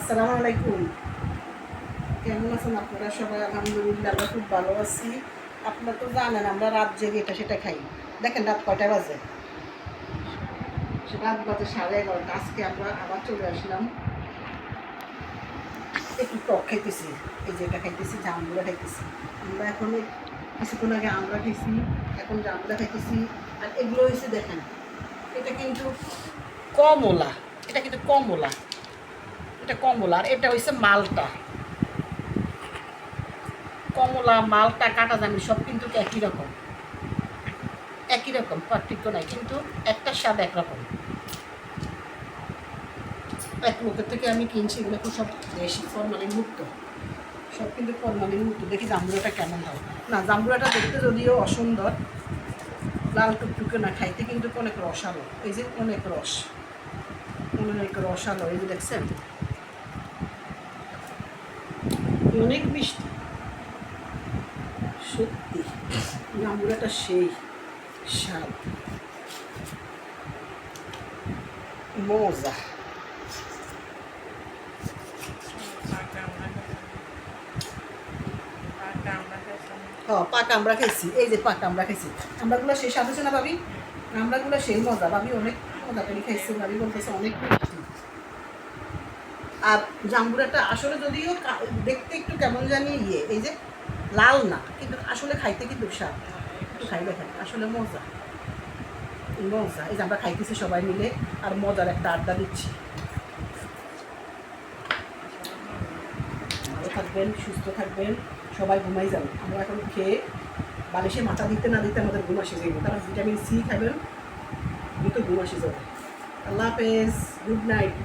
আসসালামু আলাইকুম। কেমন আছেন আপনারা সবাই? আলহামদুলিল্লাহ আমরা খুব ভালো আছি। আপনারা তো জানেন আমরা রাত জেগে এটা সেটা খাই। দেখেন রাত কয়টা বাজে? রাত বাজে 11:30। আজকে আমরা আবার চলে আসলাম, একটু টক খাইতেছি। এই যে এটা খাইতেছি, জামগুলো খাইতেছি। আমরা এখন কিছুক্ষণ আগে আমরা খাইছি, এখন জামগুলো খাইতেছি। আর এগুলো হয়েছে দেখেন, এটা কিন্তু কমলা, এটা কিন্তু কমলা, এটা কমলা। আর এটা হয়েছে মালটা। কমলা, মালটা, কাটা জানি সব কিন্তু একই রকম, একই রকম, পার্থক্য নাই, কিন্তু একটা স্বাদ একরকম। এক লোকের থেকে আমি কিনছি, এগুলো খুব সব বেশি ফরমালিন মুক্ত, সব কিন্তু ফরমালিন মুক্ত। দেখি জাম্বুরাটা কেমন হয়। না, জাম্বুরাটা দেখতে যদিও অসুন্দর, লাল টুকটুকে না, খাইতে কিন্তু অনেক রসালো। এই যে অনেক রস, অনেক রসালো। এই যে দেখছেন, অনেক মিষ্টি, সত্যি জাম্বুরাটা সেই স্বাদ, মজা। পাকা আমরা খাইছি, এই যে পাকা আমরা খাইছি। আমরাগুলো সেই স্বাদ হচ্ছে না ভাবি? আমরাগুলো সেই মজা। ভাবি অনেক মজা করে খাইছি, ভাবি বলতেছে অনেক মিষ্টি। আর জাম্বুরাটা আসলে যদিও দেখতে একটু কেমন জানি এই যে লাল না, কিন্তু আসলে খাইতে কিন্তু স্বাদ। একটু খাই দেখেন, আসলে মজা, মজা। এই যে আমরা খাইতেছি সবাই মিলে, আর মজার একটা আড্ডা দিচ্ছি। ভালো থাকবেন, সুস্থ থাকবেন, সবাই ঘুমাই যাবেন। আমরা এখন খেয়ে বালিশে মাথা দিতে না দিতে আমাদের ঘুম আসে যাবে, কারণ ভিটামিন সি খাবেন, দ্রুত ঘুম আসে যাবে। আল্লাহ হাফেজ, গুড নাইট।